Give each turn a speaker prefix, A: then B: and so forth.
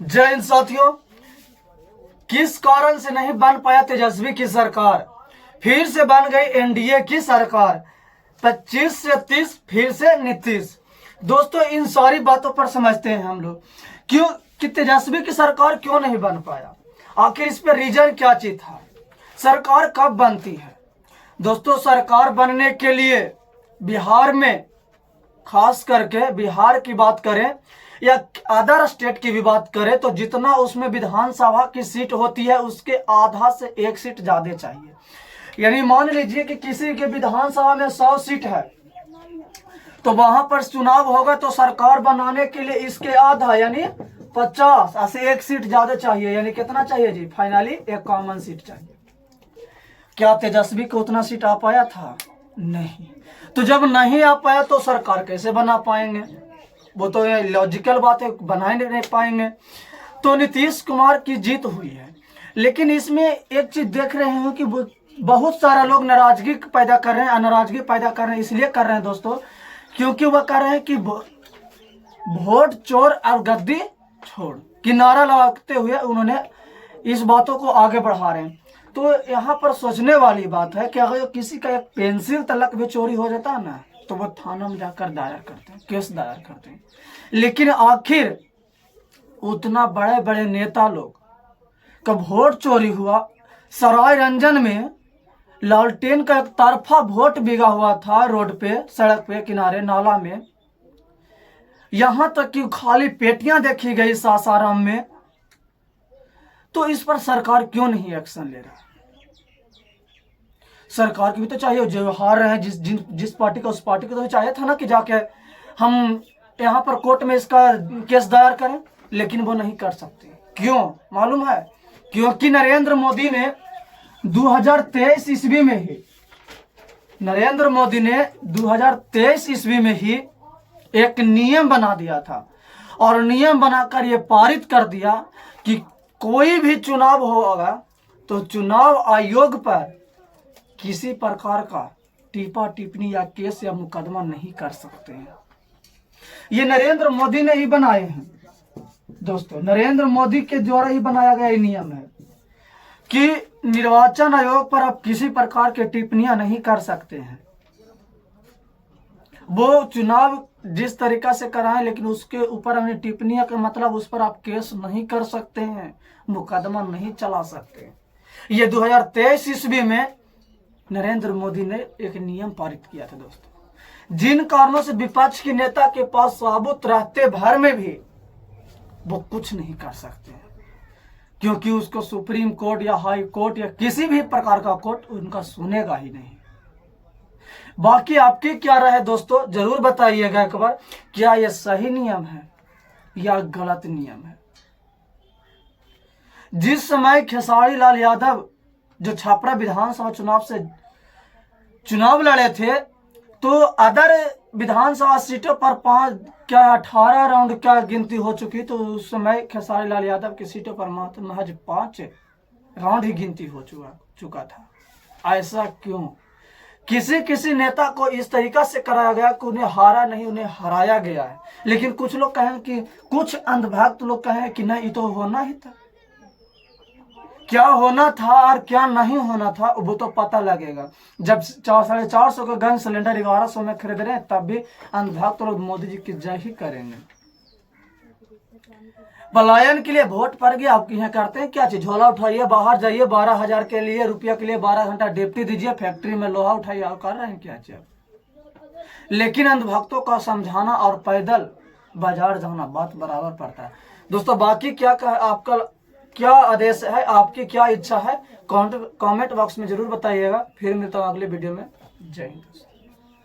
A: जय हिंद साथियों। किस कारण से नहीं बन पाया तेजस्वी की सरकार, फिर से बन गई एनडीए की सरकार। 25 से 30 फिर से नीतीश। दोस्तों, इन सारी बातों पर समझते हैं हम लोग क्यों कि तेजस्वी की सरकार क्यों नहीं बन पाया, आखिर इस पर रीजन क्या चीज था, सरकार कब बनती है। दोस्तों, सरकार बनने के लिए बिहार में, खास करके बिहार की बात करें या अदर स्टेट की भी बात करें, तो जितना उसमें विधानसभा की सीट होती है उसके आधा से एक सीट ज्यादा चाहिए। यानी मान लीजिए कि किसी के विधानसभा में 100 सीट है, तो वहां पर चुनाव होगा तो सरकार बनाने के लिए इसके आधा यानी 50 से एक सीट ज्यादा चाहिए। यानी कितना चाहिए जी? फाइनली एक कॉमन सीट चाहिए। क्या तेजस्वी को उतना सीट आ पाया था? नहीं। तो जब नहीं आ पाया तो सरकार कैसे बना पाएंगे? वो तो ये लॉजिकल बात है, बना नहीं पाएंगे। तो नीतीश कुमार की जीत हुई है, लेकिन इसमें एक चीज देख रहे हैं कि बहुत सारा लोग नाराजगी पैदा कर रहे हैं। नाराजगी पैदा कर रहे हैं इसलिए कर रहे हैं दोस्तों, क्योंकि वह कह रहे हैं कि वोट चोर और गद्दी छोड़ की नारा लगाते हुए उन्होंने इस बातों को आगे बढ़ा रहे हैं। तो यहाँ पर सोचने वाली बात है कि अगर किसी का एक पेंसिल तलक भी चोरी हो जाता है ना, तो वो थाना में जाकर दायर करते हैं, केस दायर करते हैं। लेकिन आखिर उतना बड़े बड़े नेता लोग का वोट चोरी हुआ, सराय रंजन में लालटेन का एक तरफा वोट बिगा हुआ था, रोड पे, सड़क पे, किनारे, नाला में, यहां तक कि खाली पेटियां देखी गई सासाराम में। तो इस पर सरकार क्यों नहीं एक्शन ले रहा? सरकार की भी तो चाहिए, जो हार रहे हैं जिस पार्टी का, उस पार्टी को तो चाहिए था ना कि जाके हम यहाँ पर कोर्ट में इसका केस दायर करें, लेकिन वो नहीं कर सकते। क्यों मालूम है? क्योंकि नरेंद्र मोदी ने 2023 ईस्वी में ही, नरेंद्र मोदी ने 2023 ईस्वी में ही एक नियम बना दिया था, और नियम बनाकर ये पारित कर दिया कि कोई भी चुनाव होगा तो चुनाव आयोग पर किसी प्रकार का टीपा टिप्पणी या केस या मुकदमा नहीं कर सकते हैं। ये नरेंद्र मोदी ने ही बनाए हैं दोस्तों, नरेंद्र मोदी के द्वारा ही बनाया गया ये नियम है कि निर्वाचन आयोग पर आप किसी प्रकार की टिप्पणियां नहीं कर सकते हैं। वो चुनाव जिस तरीका से कराएं, लेकिन उसके ऊपर हमने टिप्पणियां का मतलब उस पर आप केस नहीं कर सकते हैं, मुकदमा नहीं चला सकते। ये 2023 ईस्वी में नरेंद्र मोदी ने एक नियम पारित किया था दोस्तों, जिन कारणों से विपक्ष के नेता के पास सबूत रहते भर में भी वो कुछ नहीं कर सकते हैं, क्योंकि उसको सुप्रीम कोर्ट या हाई कोर्ट या किसी भी प्रकार का कोर्ट उनका सुनेगा ही नहीं। बाकी आपकी क्या राय है दोस्तों, जरूर बताइएगा एक बार, क्या यह सही नियम है या गलत नियम है? जिस समय खेसारी लाल यादव जो छपरा विधानसभा चुनाव से चुनाव लड़े थे, तो अदर विधानसभा सीटों पर 18 राउंड क्या गिनती हो चुकी, तो उस समय खेसारी लाल यादव की सीटों पर महज 5 राउंड ही गिनती हो चुका था। ऐसा क्यों? किसी नेता को इस तरीका से कराया गया कि उन्हें हारा नहीं, उन्हें हराया गया है। लेकिन कुछ लोग कहें कि, कुछ अंधभक्त लोग कहें कि नहीं, ये तो होना ही था। क्या होना था और क्या नहीं होना था वो तो पता लगेगा जब 450 का गैस सिलेंडर 1100 में खरीद रहे हैं, तब भी अंधभक्त लोग मोदी जी की जय ही करेंगे। पलायन के लिए वोट पड़ गया, आप यहाँ करते हैं क्या चीज? झोला उठाइए, बाहर जाइए, 12,000 के लिए रुपया के लिए 12 घंटा ड्यूटी दीजिए, फैक्ट्री में लोहा उठाइए, आप कर रहे हैं क्या चीज? लेकिन अंधभक्तों का समझाना और पैदल बाजार जाना बात बराबर पड़ता है दोस्तों। बाकी क्या आपका क्या आदेश है, आपकी क्या इच्छा है, कमेंट बॉक्स में जरूर बताइएगा। फिर मिलता हूँ अगले वीडियो में। जय हिंद।